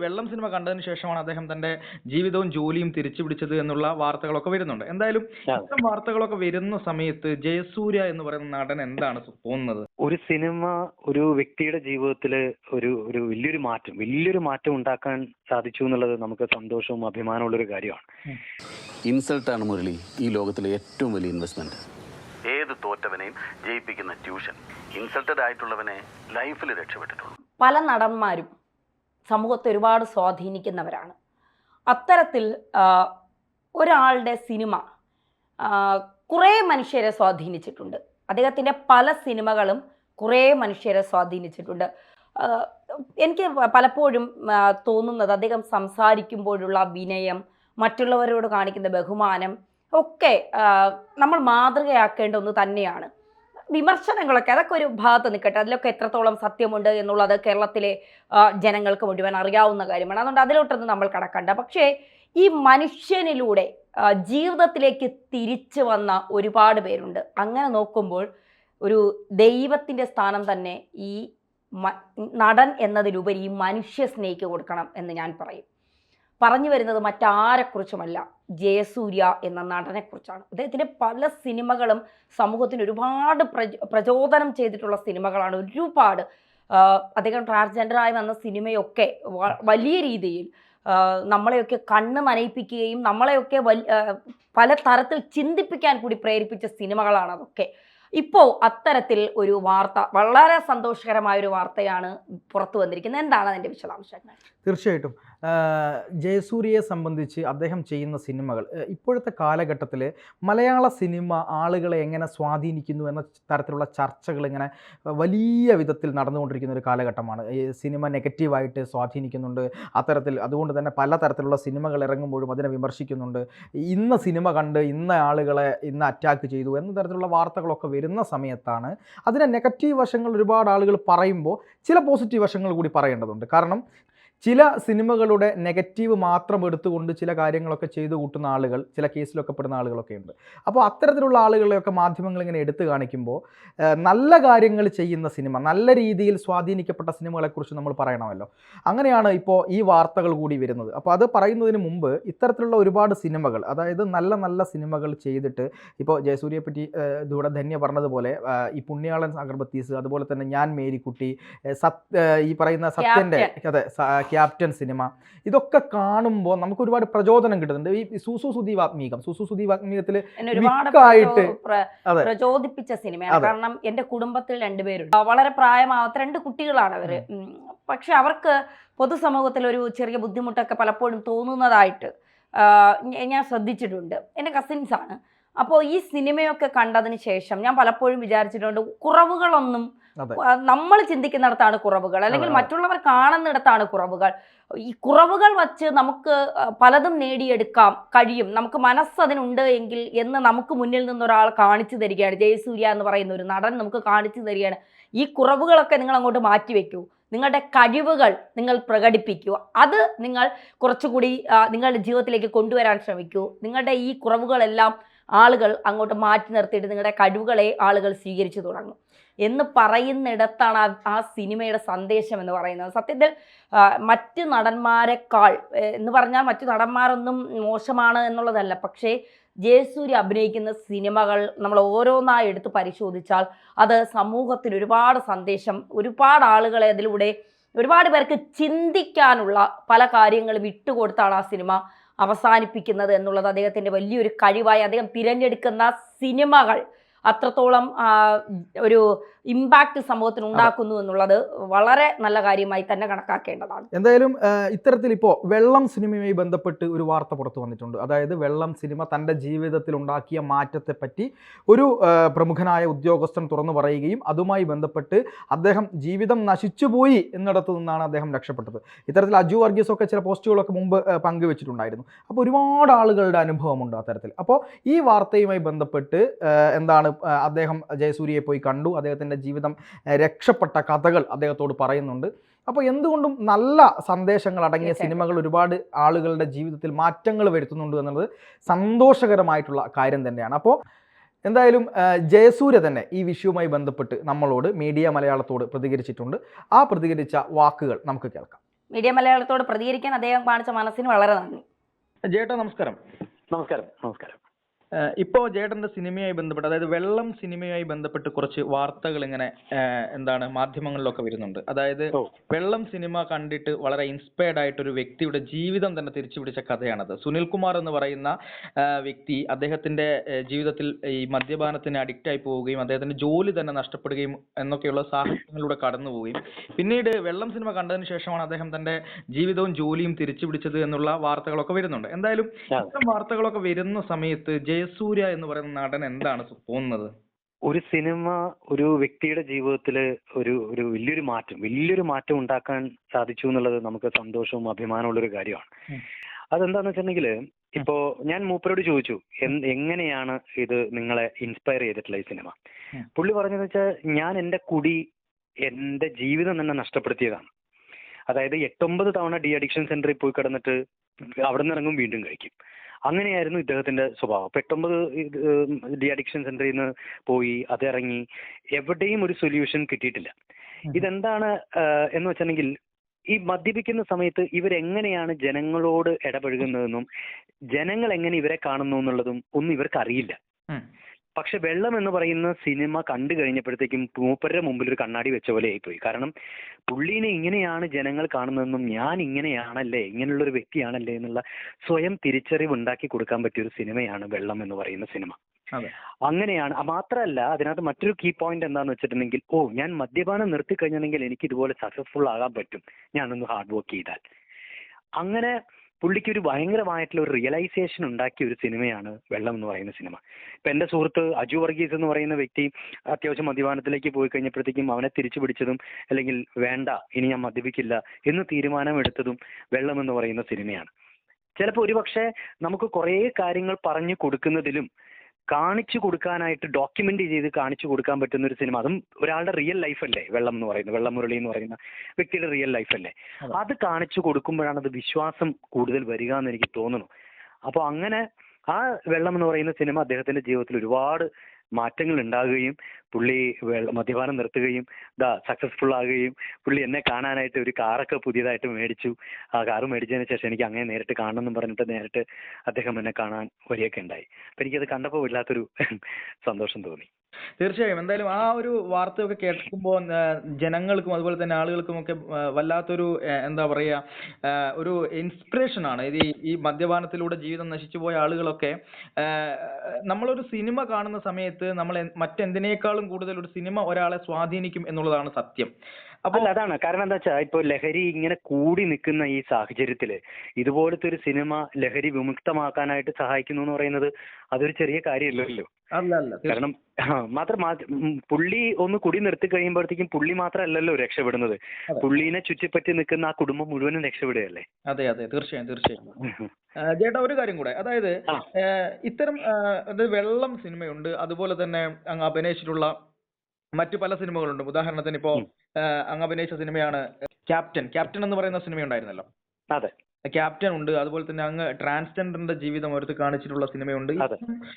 വെള്ളം സിനിമ കണ്ടതിന് ശേഷമാണ് അദ്ദേഹം തന്റെ ജീവിതവും ജോലിയും തിരിച്ചു പിടിച്ചത് എന്നുള്ള വാർത്തകളൊക്കെ വരുന്നുണ്ട്. എന്തായാലും ഇത്തരം വാർത്തകളൊക്കെ വരുന്ന സമയത്ത് ജയസൂര്യ എന്ന് പറയുന്ന നടൻ എന്താണ് തോന്നുന്നത്? ഒരു സിനിമ ഒരു വ്യക്തിയുടെ ജീവിതത്തിൽ ഒരു വലിയൊരു മാറ്റം ഉണ്ടാക്കാൻ സാധിച്ചു എന്നുള്ളത് നമുക്ക് സന്തോഷവും അഭിമാനമുള്ള ഒരു കാര്യമാണ്. ഇൻസൾട്ടാണ് മുരളി ഈ ലോകത്തിലെ ഏറ്റവും വലിയ ഇൻവെസ്റ്റ്മെന്റ്. ഏത് തോറ്റവനെയും ജയിപ്പിക്കുന്ന ട്യൂഷൻ. ഇൻസൾട്ടഡ് ആയിട്ടുള്ളവനെ ലൈഫിൽ രക്ഷപ്പെട്ടിട്ടുള്ളൂ. പല നടന്മാരും സമൂഹത്തെ ഒരുപാട് സ്വാധീനിക്കുന്നവരാണ്. അത്തരത്തിൽ ഒരാളുടെ സിനിമ കുറേ മനുഷ്യരെ സ്വാധീനിച്ചിട്ടുണ്ട്. അദ്ദേഹത്തിൻ്റെ പല സിനിമകളും കുറേ മനുഷ്യരെ സ്വാധീനിച്ചിട്ടുണ്ട്. എനിക്ക് പലപ്പോഴും തോന്നുന്നത് അദ്ദേഹം സംസാരിക്കുമ്പോഴുള്ള വിനയം, മറ്റുള്ളവരോട് കാണിക്കുന്ന ബഹുമാനം ഒക്കെ നമ്മൾ മാതൃകയാക്കേണ്ട ഒന്ന് തന്നെയാണ്. വിമർശനങ്ങളൊക്കെ അതൊക്കെ ഒരു ഭാഗത്ത് നിൽക്കട്ടെ, അതിലൊക്കെ എത്രത്തോളം സത്യമുണ്ട് എന്നുള്ളത് കേരളത്തിലെ ജനങ്ങൾക്ക് മുഴുവൻ അറിയാവുന്ന കാര്യമാണ്. അതുകൊണ്ട് അതിലോട്ടൊന്നും നമ്മൾ കടക്കണ്ട. പക്ഷേ ഈ മനുഷ്യനിലൂടെ ജീവിതത്തിലേക്ക് തിരിച്ചു വന്ന ഒരുപാട് പേരുണ്ട്. അങ്ങനെ നോക്കുമ്പോൾ ഒരു ദൈവത്തിൻ്റെ സ്ഥാനം തന്നെ ഈ നടൻ എന്നതിലുപരി ഈ മനുഷ്യ സ്നേഹിക്ക് കൊടുക്കണം എന്ന് ഞാൻ പറയും. പറഞ്ഞു വരുന്നത് മറ്റാരെക്കുറിച്ചുമല്ല, ജയസൂര്യ എന്ന നടനെക്കുറിച്ചാണ്. അദ്ദേഹത്തിൻ്റെ പല സിനിമകളും സമൂഹത്തിന് ഒരുപാട് പ്രചോദനം ചെയ്തിട്ടുള്ള സിനിമകളാണ്. ഒരുപാട് അദ്ദേഹം ട്രാൻസ്ജെൻഡറായി വന്ന സിനിമയൊക്കെ വലിയ രീതിയിൽ നമ്മളെയൊക്കെ കണ്ണ് നനയിപ്പിക്കുകയും നമ്മളെയൊക്കെ പല തരത്തിൽ ചിന്തിപ്പിക്കാൻ കൂടി പ്രേരിപ്പിച്ച സിനിമകളാണ് അതൊക്കെ. ഇപ്പോൾ അത്തരത്തിൽ ഒരു വാർത്ത, വളരെ സന്തോഷകരമായൊരു വാർത്തയാണ് പുറത്തു വന്നിരിക്കുന്നത്. എന്താണ് അതിൻ്റെ വിശദാംശങ്ങൾ? തീർച്ചയായിട്ടും ജയസൂര്യയെ സംബന്ധിച്ച് അദ്ദേഹം ചെയ്യുന്ന സിനിമകൾ ഇപ്പോഴത്തെ കാലഘട്ടത്തിൽ മലയാള സിനിമ ആളുകളെ എങ്ങനെ സ്വാധീനിക്കുന്നു എന്ന തരത്തിലുള്ള ചർച്ചകൾ ഇങ്ങനെ വലിയ വിധത്തിൽ നടന്നുകൊണ്ടിരിക്കുന്ന ഒരു കാലഘട്ടമാണ്. ഈ സിനിമ നെഗറ്റീവായിട്ട് സ്വാധീനിക്കുന്നുണ്ട്. അത്തരത്തിൽ അതുകൊണ്ട് തന്നെ പലതരത്തിലുള്ള സിനിമകൾ ഇറങ്ങുമ്പോഴും അതിനെ വിമർശിക്കുന്നുണ്ട്. ഇന്ന സിനിമ കണ്ട് ഇന്ന ആളുകളെ ഇന്ന് അറ്റാക്ക് ചെയ്തു എന്ന തരത്തിലുള്ള വാർത്തകളൊക്കെ വരുന്ന സമയത്താണ് അതിൻ്റെ നെഗറ്റീവ് വശങ്ങൾ ഒരുപാട് ആളുകൾ പറയുമ്പോൾ ചില പോസിറ്റീവ് വശങ്ങൾ കൂടി പറയേണ്ടതുണ്ട്. കാരണം ചില സിനിമകളുടെ നെഗറ്റീവ് മാത്രം എടുത്തുകൊണ്ട് ചില കാര്യങ്ങളൊക്കെ ചെയ്തു കൂട്ടുന്ന ആളുകൾ, ചില കേസിലൊക്കെ പെടുന്ന ആളുകളൊക്കെ ഉണ്ട്. അപ്പോൾ അത്തരത്തിലുള്ള ആളുകളെയൊക്കെ മാധ്യമങ്ങൾ ഇങ്ങനെ എടുത്തു കാണിക്കുമ്പോൾ നല്ല കാര്യങ്ങൾ ചെയ്യുന്ന സിനിമ, നല്ല രീതിയിൽ സ്വാധീനിക്കപ്പെട്ട സിനിമകളെക്കുറിച്ച് നമ്മൾ പറയണമല്ലോ. അങ്ങനെയാണ് ഇപ്പോൾ ഈ വാർത്തകൾ കൂടി വരുന്നത്. അപ്പോൾ അത് പറയുന്നതിന് മുമ്പ് ഇത്തരത്തിലുള്ള ഒരുപാട് സിനിമകൾ, അതായത് നല്ല നല്ല സിനിമകൾ ചെയ്തിട്ട്, ഇപ്പോൾ ജയസൂര്യയെ പറ്റി ഇതൂടെ ധന്യ പറഞ്ഞതുപോലെ ഈ പുണ്യാളൻ അഗർബത്തീസ്, അതുപോലെ തന്നെ ഞാൻ മേരിക്കുട്ടി, ഈ പറയുന്ന സത്യൻ്റെ അതെ ക്യാപ്റ്റൻ സിനിമ, ഇതൊക്കെ കാണുമ്പോൾ നമുക്ക് ഒരുപാട് പ്രചോദനം കിട്ടുന്നുണ്ട്. ഈ സുസുസുദീവാത്മീകത്തിൽ പ്രചോദിപ്പിച്ച സിനിമയാണ്. കാരണം എൻ്റെ കുടുംബത്തിൽ രണ്ടുപേരുണ്ട്, വളരെ പ്രായമാവാത്ത 2 കുട്ടികളാണ് അവര്. പക്ഷെ അവർക്ക് പൊതുസമൂഹത്തിൽ ഒരു ചെറിയ ബുദ്ധിമുട്ടൊക്കെ പലപ്പോഴും തോന്നുന്നതായിട്ട് ഞാൻ ശ്രദ്ധിച്ചിട്ടുണ്ട്. എൻ്റെ കസിൻസാണ്. അപ്പോൾ ഈ സിനിമയൊക്കെ കണ്ടതിന് ശേഷം ഞാൻ പലപ്പോഴും വിചാരിച്ചിട്ടുണ്ട്, കുറവുകളൊന്നും നമ്മൾ ചിന്തിക്കുന്നിടത്താണ് കുറവുകൾ, അല്ലെങ്കിൽ മറ്റുള്ളവർ കാണുന്നിടത്താണ് കുറവുകൾ. ഈ കുറവുകൾ വച്ച് നമുക്ക് പലതും നേടിയെടുക്കാം കഴിയും, നമുക്ക് മനസ്സതിനുണ്ട് എങ്കിൽ എന്ന് നമുക്ക് മുന്നിൽ നിന്നൊരാൾ കാണിച്ചു തരികയാണ്. ജയസൂര്യ എന്ന് പറയുന്ന ഒരു നടൻ നമുക്ക് കാണിച്ചു തരികയാണ്, ഈ കുറവുകളൊക്കെ നിങ്ങൾ അങ്ങോട്ട് മാറ്റിവെക്കൂ, നിങ്ങളുടെ കഴിവുകൾ നിങ്ങൾ പ്രകടിപ്പിക്കൂ, അത് നിങ്ങൾ കുറച്ചുകൂടി നിങ്ങളുടെ ജീവിതത്തിലേക്ക് കൊണ്ടുവരാൻ ശ്രമിക്കൂ. നിങ്ങളുടെ ഈ കുറവുകളെല്ലാം ആളുകൾ അങ്ങോട്ട് മാറ്റി നിർത്തിയിട്ട് നിങ്ങളുടെ കഴിവുകളെ ആളുകൾ സ്വീകരിച്ചു തുടങ്ങും എന്ന് പറയുന്നിടത്താണ് ആ സിനിമയുടെ സന്ദേശം എന്ന് പറയുന്നത്. സത്യത്തിൽ മറ്റ് നടന്മാരെക്കാൾ എന്ന് പറഞ്ഞാൽ മറ്റു നടന്മാരൊന്നും മോശമാണ് എന്നുള്ളതല്ല, പക്ഷേ ജയസൂര്യ അഭിനയിക്കുന്ന സിനിമകൾ നമ്മൾ ഓരോന്നായി എടുത്ത് പരിശോധിച്ചാൽ അത് സമൂഹത്തിന് ഒരുപാട് സന്ദേശം, ഒരുപാട് ആളുകളെ അതിലൂടെ ഒരുപാട് പേർക്ക് ചിന്തിക്കാനുള്ള പല കാര്യങ്ങളും ഇട്ടുകൊടുത്താണ് ആ സിനിമ അവസാനിപ്പിക്കുന്നത് എന്നുള്ളത് അദ്ദേഹത്തിൻ്റെ വലിയൊരു കഴിവായി. അദ്ദേഹം തിരഞ്ഞെടുക്കുന്ന സിനിമകൾ അത്രത്തോളം ഒരു ഇമ്പാക്റ്റ് സമൂഹത്തിന് ഉണ്ടാക്കുന്നു എന്നുള്ളത് വളരെ നല്ല കാര്യമായി തന്നെ കണക്കാക്കേണ്ടതാണ്. എന്തായാലും ഇത്തരത്തിൽ ഇപ്പോൾ വെള്ളം സിനിമയുമായി ബന്ധപ്പെട്ട് ഒരു വാർത്ത പുറത്തു വന്നിട്ടുണ്ട്. അതായത് വെള്ളം സിനിമ തൻ്റെ ജീവിതത്തിൽ ഉണ്ടാക്കിയ മാറ്റത്തെപ്പറ്റി ഒരു പ്രമുഖനായ ഉദ്യോഗസ്ഥൻ തുറന്നു പറയുകയും അതുമായി ബന്ധപ്പെട്ട് അദ്ദേഹം ജീവിതം നശിച്ചുപോയി എന്നിടത്തു നിന്നാണ് അദ്ദേഹം രക്ഷപ്പെട്ടത്. ഇത്തരത്തിൽ അജു വർഗീസൊക്കെ ചില പോസ്റ്റുകളൊക്കെ മുമ്പ് പങ്കുവെച്ചിട്ടുണ്ടായിരുന്നു. അപ്പോൾ ഒരുപാട് ആളുകളുടെ അനുഭവമുണ്ട് അത്തരത്തിൽ. അപ്പോൾ ഈ വാർത്തയുമായി ബന്ധപ്പെട്ട് എന്താണ്, അദ്ദേഹം ജയസൂര്യയെ പോയി കണ്ടു, അദ്ദേഹത്തിൻ്റെ ജീവിതം രക്ഷപ്പെട്ട കഥകൾ അദ്ദേഹത്തോട് പറയുന്നുണ്ട്. അപ്പോൾ എന്തുകൊണ്ടും നല്ല സന്ദേശങ്ങൾ അടങ്ങിയ സിനിമകൾ ഒരുപാട് ആളുകളുടെ ജീവിതത്തിൽ മാറ്റങ്ങൾ വരുത്തുന്നുണ്ട് എന്നുള്ളത് സന്തോഷകരമായിട്ടുള്ള കാര്യം തന്നെയാണ്. അപ്പോൾ എന്തായാലും ജയസൂര്യ തന്നെ ഈ വിഷയവുമായി ബന്ധപ്പെട്ട് നമ്മളോട് മീഡിയ മലയാളത്തോട് പ്രതികരിച്ചിട്ടുണ്ട്. ആ പ്രതികരിച്ച വാക്കുകൾ നമുക്ക് കേൾക്കാം. മീഡിയ മലയാളത്തോട് പ്രതികരിക്കാൻ അദ്ദേഹം കാണിച്ച മനസ്സിന് വളരെ നന്ദി. ജേട്ടാ നമസ്കാരം. നമസ്കാരം. നമസ്കാരം. ഇപ്പോൾ ജേട്ടന്റെ സിനിമയുമായി ബന്ധപ്പെട്ട്, അതായത് വെള്ളം സിനിമയുമായി ബന്ധപ്പെട്ട് കുറച്ച് വാർത്തകൾ ഇങ്ങനെ എന്താണ് മാധ്യമങ്ങളിലൊക്കെ വരുന്നുണ്ട്. അതായത് ഓ വെള്ളം സിനിമ കണ്ടിട്ട് വളരെ ഇൻസ്പയർഡ് ആയിട്ട് ഒരു വ്യക്തിയുടെ ജീവിതം തന്നെ തിരിച്ചു പിടിച്ച കഥയാണത്. സുനിൽകുമാർ എന്ന് പറയുന്ന വ്യക്തി അദ്ദേഹത്തിന്റെ ജീവിതത്തിൽ ഈ മദ്യപാനത്തിന് അഡിക്റ്റ് ആയി പോവുകയും അദ്ദേഹത്തിന്റെ ജോലി തന്നെ നഷ്ടപ്പെടുകയും എന്നൊക്കെയുള്ള സാഹചര്യങ്ങളിലൂടെ കടന്നു പോവുകയും പിന്നീട് വെള്ളം സിനിമ കണ്ടതിന് ശേഷമാണ് അദ്ദേഹം തന്റെ ജീവിതവും ജോലിയും തിരിച്ചു പിടിച്ചത് എന്നുള്ള വാർത്തകളൊക്കെ വരുന്നുണ്ട്. എന്തായാലും ഇത്തരം വാർത്തകളൊക്കെ വരുന്ന സമയത്ത് ജയസൂര്യ എന്ന് പറയുന്ന നടൻ എന്താണ് തോന്നുന്നത്? ഒരു സിനിമ ഒരു വ്യക്തിയുടെ ജീവിതത്തിൽ ഒരു വലിയൊരു മാറ്റം ഉണ്ടാക്കാൻ സാധിച്ചു എന്നുള്ളത് നമുക്ക് സന്തോഷവും അഭിമാനമുള്ള ഒരു കാര്യമാണ്. അതെന്താന്ന് വെച്ചിട്ടുണ്ടെങ്കിൽ, ഇപ്പോ ഞാൻ മൂപ്പരോട് ചോദിച്ചു എങ്ങനെയാണ് ഇത് നിങ്ങളെ ഇൻസ്പയർ ചെയ്തിട്ടുള്ള ഈ സിനിമ. പുള്ളി പറഞ്ഞതെന്ന് വെച്ചാൽ, ഞാൻ എന്റെ ജീവിതം തന്നെ നഷ്ടപ്പെടുത്തിയതാണ്. അതായത് 8-9 തവണ ഡി അഡിക്ഷൻ സെന്ററിൽ പോയി കിടന്നിട്ട് അവിടെ നിന്ന് ഇറങ്ങും, വീണ്ടും കഴിക്കും. അങ്ങനെയായിരുന്നു ഇദ്ദേഹത്തിന്റെ സ്വഭാവം. 8-9 ഡി അഡിക്ഷൻ സെന്ററിൽ നിന്ന് പോയി, അതിറങ്ങി, എവിടെയും ഒരു സൊല്യൂഷൻ കിട്ടിയിട്ടില്ല. ഇതെന്താണ് എന്ന് വെച്ചിട്ടുണ്ടെങ്കിൽ, ഈ മദ്യപിക്കുന്ന സമയത്ത് ഇവരെങ്ങനെയാണ് ജനങ്ങളോട് ഇടപഴകുന്നതെന്നും ജനങ്ങൾ എങ്ങനെ ഇവരെ കാണുന്നു എന്നുള്ളതും ഒന്നും ഇവർക്ക് അറിയില്ല. പക്ഷെ വെള്ളം എന്ന് പറയുന്ന സിനിമ കണ്ടു കഴിഞ്ഞപ്പോഴത്തേക്കും മൂപ്പരുടെ മുമ്പിൽ ഒരു കണ്ണാടി വെച്ച പോലെ ആയിപ്പോയി. കാരണം പുള്ളീനെ ഇങ്ങനെയാണ് ജനങ്ങൾ കാണുന്നതെന്നും ഞാൻ ഇങ്ങനെയാണല്ലേ, ഇങ്ങനെയുള്ള ഒരു വ്യക്തിയാണല്ലേ എന്നുള്ള സ്വയം തിരിച്ചറിവ് ഉണ്ടാക്കി കൊടുക്കാൻ പറ്റിയ ഒരു സിനിമയാണ് വെള്ളം എന്ന് പറയുന്ന സിനിമ. അങ്ങനെയാണ്. മാത്രമല്ല, അതിനകത്ത് മറ്റൊരു കീ പോയിന്റ് എന്താന്ന് വെച്ചിട്ടുണ്ടെങ്കിൽ, ഞാൻ മദ്യപാനം നിർത്തി കഴിഞ്ഞിട്ടുണ്ടെങ്കിൽ എനിക്ക് ഇതുപോലെ സക്സസ്ഫുൾ ആകാൻ പറ്റും ഞാനൊന്ന് ഹാർഡ് വർക്ക് ചെയ്താൽ. അങ്ങനെ പുള്ളിക്ക് ഒരു ഭയങ്കരമായിട്ടുള്ള ഒരു റിയലൈസേഷൻ ഉണ്ടാക്കിയ ഒരു സിനിമയാണ് വെള്ളം എന്ന് പറയുന്ന സിനിമ. ഇപ്പൊ എന്റെ സുഹൃത്ത് അജു വർഗീസ് എന്ന് പറയുന്ന വ്യക്തി അത്യാവശ്യം മദ്യപാനത്തിലേക്ക് പോയി കഴിഞ്ഞപ്പോഴത്തേക്കും അവനെ തിരിച്ചു പിടിച്ചതും, അല്ലെങ്കിൽ വേണ്ട ഇനി ഞാൻ മദ്യപിക്കില്ല എന്ന് തീരുമാനമെടുത്തതും വെള്ളം എന്ന് പറയുന്ന സിനിമയാണ്. ചിലപ്പോൾ ഒരുപക്ഷെ നമുക്ക് കുറേ കാര്യങ്ങൾ പറഞ്ഞു കൊടുക്കുന്നതിലും കാണിച്ചു കൊടുക്കാനായിട്ട് ഡോക്യുമെന്റ് ചെയ്ത് കാണിച്ചു കൊടുക്കാൻ പറ്റുന്ന ഒരു സിനിമ, അതും ഒരാളുടെ റിയൽ ലൈഫല്ലേ വെള്ളം എന്ന് പറയുന്നത്, വെള്ളം മുരളി എന്ന് പറയുന്ന വ്യക്തിയുടെ റിയൽ ലൈഫല്ലേ, അത് കാണിച്ചു കൊടുക്കുമ്പോഴാണ് അത് വിശ്വാസം കൂടുതൽ വരിക എന്ന് എനിക്ക് തോന്നുന്നു. അപ്പോൾ അങ്ങനെ ആ വെള്ളം എന്ന് പറയുന്ന സിനിമ അദ്ദേഹത്തിന്റെ ജീവിതത്തിൽ ഒരുപാട് മാറ്റങ്ങൾ ഉണ്ടാകുകയും പുള്ളി മദ്യപാനം നിർത്തുകയും സക്സസ്ഫുൾ ആകുകയും, പുള്ളി എന്നെ കാണാനായിട്ട് ഒരു കാറൊക്കെ പുതിയതായിട്ട് മേടിച്ചു. ആ കാറ് മേടിച്ചതിന് ശേഷം എനിക്ക് അങ്ങനെ നേരിട്ട് കാണണമെന്നും പറഞ്ഞിട്ട് നേരിട്ട് അദ്ദേഹം എന്നെ കാണാൻ വരികയൊക്കെ ഉണ്ടായി. അപ്പം എനിക്കത് കണ്ടപ്പോൾ വല്ലാത്തൊരു സന്തോഷം തോന്നി. തീർച്ചയായും. എന്തായാലും ആ ഒരു വാർത്തയൊക്കെ കേൾക്കുമ്പോൾ ജനങ്ങൾക്കും അതുപോലെ തന്നെ ആളുകൾക്കും ഒക്കെ വല്ലാത്തൊരു എന്താ പറയുക, ഒരു ഇൻസ്പിറേഷൻ ആണ്. ഇത് ഈ മദ്യപാനത്തിലൂടെ ജീവിതം നശിച്ചു പോയ ആളുകളൊക്കെ നമ്മളൊരു സിനിമ കാണുന്ന സമയത്ത് നമ്മൾ മറ്റെന്തിനേക്കാളും കൂടുതൽ ഒരു സിനിമ ഒരാളെ സ്വാധീനിക്കും എന്നുള്ളതാണ് സത്യം. അപ്പോൾ അതാണ് കാരണം. എന്താ വെച്ചാൽ ഇപ്പോൾ ലഹരി ഇങ്ങനെ കൂടി നിൽക്കുന്ന ഈ സാഹചര്യത്തില് ഇതുപോലത്തെ ഒരു സിനിമ ലഹരി വിമുക്തമാക്കാനായിട്ട് സഹായിക്കുന്നു എന്ന് പറയുന്നത് അതൊരു ചെറിയ കാര്യമല്ലല്ലോ. കാരണം പുള്ളി ഒന്ന് കുടി നിർത്തി കഴിയുമ്പോഴത്തേക്കും പുള്ളി മാത്രമല്ലല്ലോ രക്ഷപ്പെടുന്നത്, പുള്ളീനെ ചുറ്റിപ്പറ്റി നിൽക്കുന്ന ആ കുടുംബം മുഴുവനും രക്ഷപ്പെടുകയല്ലേ. അതെ അതെ, തീർച്ചയായും തീർച്ചയായും. ചേട്ടാ ഒരു കാര്യം കൂടെ, അതായത് ഇത്തരം വെള്ളം സിനിമയുണ്ട്, അതുപോലെ തന്നെ അങ്ങ് അഭിനയിച്ചിട്ടുള്ള മറ്റു പല സിനിമകളുണ്ട്. ഉദാഹരണത്തിന് ഇപ്പോ അങ്ങ് അഭിനയിച്ച സിനിമയാണ് ക്യാപ്റ്റൻ എന്ന് പറയുന്ന സിനിമ ഉണ്ടായിരുന്നല്ലോ. അതെ, ക്യാപ്റ്റൻ ഉണ്ട്. അതുപോലെ തന്നെ അങ്ങ് ട്രാൻസ്ജെൻഡറിന്റെ ജീവിതം ഒരുത്ത് കാണിച്ചിട്ടുള്ള സിനിമയുണ്ട്.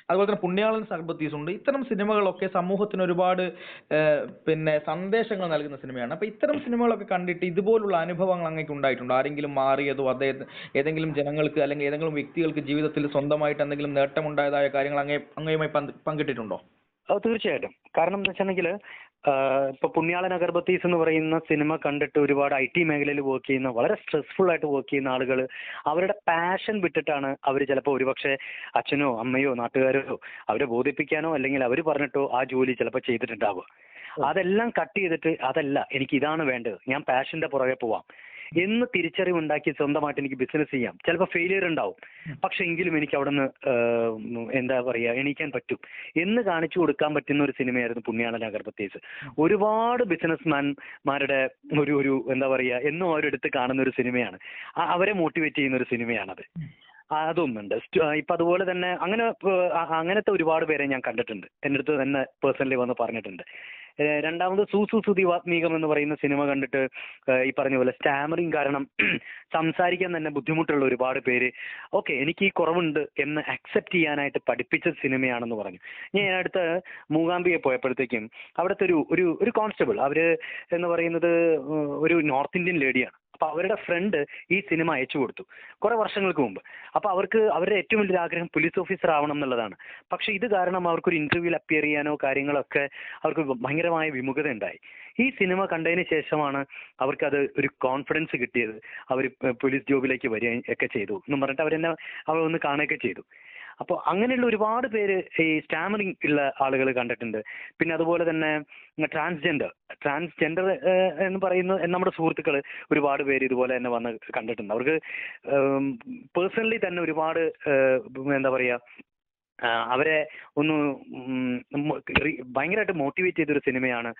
അതുപോലെ തന്നെ പുണ്യാളൻ സർബത്തീസ് ഉണ്ട്. ഇത്തരം സിനിമകളൊക്കെ സമൂഹത്തിന് ഒരുപാട് പിന്നെ സന്ദേശങ്ങൾ നൽകുന്ന സിനിമയാണ്. അപ്പൊ ഇത്തരം സിനിമകളൊക്കെ കണ്ടിട്ട് ഇതുപോലുള്ള അനുഭവങ്ങൾ അങ്ങേക്ക് ഉണ്ടായിട്ടുണ്ടോ? ആരെങ്കിലും മാറിയതോ, ഏതെങ്കിലും ജനങ്ങൾക്ക് അല്ലെങ്കിൽ ഏതെങ്കിലും വ്യക്തികൾക്ക് ജീവിതത്തിൽ സ്വന്തമായിട്ട് എന്തെങ്കിലും നേട്ടമുണ്ടായതായ കാര്യങ്ങൾ അങ്ങയുമായി പങ്കിട്ടിട്ടുണ്ടോ? തീർച്ചയായിട്ടും. കാരണം എന്താ വെച്ചിട്ടുണ്ടെങ്കിൽ, ഇപ്പൊ പുണ്യാളൻ അഗർബത്തീസ് എന്ന് പറയുന്ന സിനിമ കണ്ടിട്ട് ഒരുപാട് IT മേഖലയിൽ വർക്ക് ചെയ്യുന്ന, വളരെ സ്ട്രെസ്ഫുൾ ആയിട്ട് വർക്ക് ചെയ്യുന്ന ആളുകൾ അവരുടെ പാഷൻ വിട്ടിട്ടാണ് അവർ ചിലപ്പോൾ ഒരുപക്ഷെ അച്ഛനോ അമ്മയോ നാട്ടുകാരോ അവരെ ബോധിപ്പിക്കാനോ അല്ലെങ്കിൽ അവർ പറഞ്ഞിട്ടോ ആ ജോലി ചിലപ്പോൾ ചെയ്തിട്ടുണ്ടാവുക. അതെല്ലാം കട്ട് ചെയ്തിട്ട് അതല്ല, എനിക്ക് ഇതാണ് വേണ്ടത്, ഞാൻ പാഷന്റെ പുറകെ പോവാം എന്ന് തിരിച്ചറിവുണ്ടാക്കി സ്വന്തമായിട്ട് എനിക്ക് ബിസിനസ് ചെയ്യാം. ചിലപ്പോൾ ഫെയിലിയർ ഉണ്ടാവും, പക്ഷെ എങ്കിലും എനിക്ക് അവിടെ നിന്ന് എന്താ പറയുക എണീക്കാൻ പറ്റും എന്ന് കാണിച്ചു കൊടുക്കാൻ പറ്റുന്ന ഒരു സിനിമയായിരുന്നു പുണ്യാളൻ അഗർബത്തീസ്. ഒരുപാട് ബിസിനസ്മാൻമാരുടെ ഒരു എന്താ പറയുക എന്നും അവരെടുത്ത് കാണുന്ന ഒരു സിനിമയാണ്, അവരെ മോട്ടിവേറ്റ് ചെയ്യുന്ന ഒരു സിനിമയാണത്. അതൊന്നുണ്ട്. ഇപ്പൊ അതുപോലെ തന്നെ അങ്ങനത്തെ ഒരുപാട് പേരെ ഞാൻ കണ്ടിട്ടുണ്ട്, എൻ്റെ അടുത്ത് തന്നെ പേഴ്സണലി വന്ന് പറഞ്ഞിട്ടുണ്ട്. രണ്ടാമത് സുതി വാത്മീകം എന്ന് പറയുന്ന സിനിമ കണ്ടിട്ട് ഈ പറഞ്ഞ പോലെ സ്റ്റാമറിങ് കാരണം സംസാരിക്കാൻ തന്നെ ബുദ്ധിമുട്ടുള്ള ഒരുപാട് പേര് എനിക്ക് ഈ കുറവുണ്ട് എന്ന് അക്സെപ്റ്റ് ചെയ്യാനായിട്ട് പഠിപ്പിച്ച സിനിമയാണെന്ന് പറഞ്ഞു. ഞാൻ അടുത്ത മൂകാംബിയെ പോയപ്പോഴത്തേക്കും അവിടുത്തെ ഒരു കോൺസ്റ്റബിൾ, അവര് എന്ന് പറയുന്നത് ഒരു നോർത്ത് ഇന്ത്യൻ ലേഡിയാണ്. അപ്പൊ അവരുടെ ഫ്രണ്ട് ഈ സിനിമ അയച്ചു കൊടുത്തു കുറെ വർഷങ്ങൾക്ക് മുമ്പ്. അപ്പൊ അവർക്ക് അവരുടെ ഏറ്റവും വലിയൊരു ആഗ്രഹം പോലീസ് ഓഫീസർ ആവണം എന്നുള്ളതാണ്. പക്ഷെ ഇത് കാരണം അവർക്കൊരു ഇന്റർവ്യൂവിൽ അപ്പിയർ ചെയ്യാനോ കാര്യങ്ങളൊക്കെ അവർക്ക് ഭയങ്കരമായ വിമുഖത ഉണ്ടായി. ഈ സിനിമ കണ്ടതിന് ശേഷമാണ് അവർക്കത് ഒരു കോൺഫിഡൻസ് കിട്ടിയത്. അവർ പോലീസ് ജോബിലേക്ക് വരികയൊക്കെ ചെയ്തു എന്നും പറഞ്ഞിട്ട് അവർ ഒന്ന് കാണുകയൊക്കെ ചെയ്തു. അപ്പോൾ അങ്ങനെയുള്ള ഒരുപാട് പേര് ഈ സ്റ്റാമറിങ് ഉള്ള ആളുകൾ കണ്ടിട്ടുണ്ട്. പിന്നെ അതുപോലെ തന്നെ ട്രാൻസ്ജെൻഡർ എന്ന് പറയുന്ന നമ്മുടെ സുഹൃത്തുക്കൾ ഒരുപാട് പേര് ഇതുപോലെ തന്നെ വന്ന് കണ്ടിട്ടുണ്ട്. അവർക്ക് പേഴ്സണലി തന്നെ ഒരുപാട് എന്താ പറയുക, അവരെ ഒന്ന് ഭയങ്കരമായിട്ട് മോട്ടിവേറ്റ് ചെയ്തൊരു സിനിമയാണ്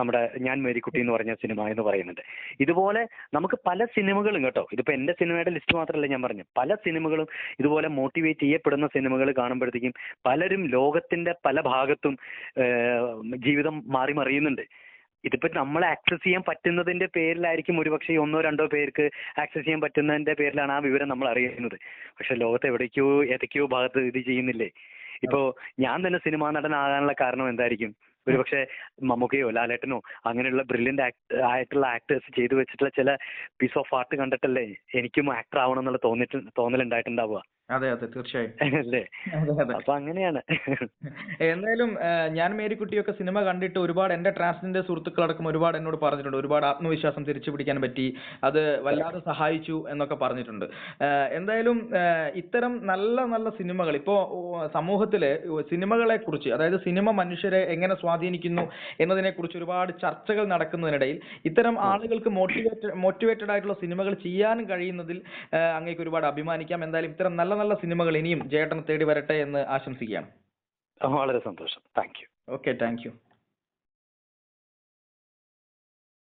നമ്മുടെ ഞാൻ മേരിക്കുട്ടി എന്ന് പറഞ്ഞ സിനിമ എന്ന് പറയുന്നത്. ഇതുപോലെ നമുക്ക് പല സിനിമകളും കേട്ടോ, ഇതിപ്പോ എന്റെ സിനിമയുടെ ലിസ്റ്റ് മാത്രമല്ല ഞാൻ പറഞ്ഞു, പല സിനിമകളും ഇതുപോലെ മോട്ടിവേറ്റ് ചെയ്യപ്പെടുന്ന സിനിമകൾ കാണുമ്പോഴത്തേക്കും പലരും ലോകത്തിന്റെ പല ഭാഗത്തും ജീവിതം മാറി മറിയുന്നുണ്ട്. ഇതിപ്പോ നമ്മളെ ആക്സസ് ചെയ്യാൻ പറ്റുന്നതിന്റെ പേരിലായിരിക്കും ഒരുപക്ഷെ 1-2 പേർക്ക് ആക്സസ് ചെയ്യാൻ പറ്റുന്നതിന്റെ പേരിലാണ് ആ വിവരം നമ്മൾ അറിയുന്നത്. പക്ഷെ ലോകത്ത് ഏതൊക്കെയോ ഭാഗത്ത് ഇത് ചെയ്യുന്നില്ലേ? ഇപ്പോ ഞാൻ തന്നെ സിനിമാ നടനാകാനുള്ള കാരണം എന്തായിരിക്കും? ഒരുപക്ഷെ മമ്മൂക്കയോ ലാലേട്ടനോ അങ്ങനെയുള്ള ബ്രില്യന്റ് ആയിട്ടുള്ള ആക്ടേഴ്സ് ചെയ്തു വെച്ചിട്ടുള്ള ചില പീസ് ഓഫ് ആർട്ട് കണ്ടിട്ടല്ലേ എനിക്കും ആക്ടർ ആവണം എന്നുള്ള തോന്നലുണ്ടായിട്ടുണ്ടാവുക. അതെ അതെ തീർച്ചയായും. അല്ലേ? അപ്പൊ അങ്ങനെയാണ്. എന്തായാലും ഞാൻ മേരിക്കുട്ടിയൊക്കെ സിനിമ കണ്ടിട്ട് ഒരുപാട് എൻ്റെ ട്രാൻസ്ജെൻഡർ സുഹൃത്തുക്കളടക്കം ഒരുപാട് എന്നോട് പറഞ്ഞിട്ടുണ്ട്. ഒരുപാട് ആത്മവിശ്വാസം തിരിച്ചു പിടിക്കാൻ പറ്റി, അത് വല്ലാതെ സഹായിച്ചു എന്നൊക്കെ പറഞ്ഞിട്ടുണ്ട്. എന്തായാലും ഇത്തരം നല്ല നല്ല സിനിമകൾ ഇപ്പോൾ സമൂഹത്തിലെ സിനിമകളെ കുറിച്ച്, അതായത് സിനിമ മനുഷ്യരെ എങ്ങനെ സ്വാധീനിക്കുന്നു എന്നതിനെ കുറിച്ച് ഒരുപാട് ചർച്ചകൾ നടക്കുന്നതിനിടയിൽ ഇത്തരം ആളുകൾക്ക് മോട്ടിവേറ്റഡ് ആയിട്ടുള്ള സിനിമകൾ ചെയ്യാനും കഴിയുന്നതിൽ അങ്ങേക്ക് ഒരുപാട് അഭിമാനിക്കാം. എന്തായാലും ഇത്തരം നല്ല നല്ല സിനിമകൾ ഇനിയും ജയേട്ടനെ തേടി വരട്ടെ എന്ന് ആശംസിക്കുകയാണ്. വളരെ സന്തോഷം. Thank you. Okay, thank you.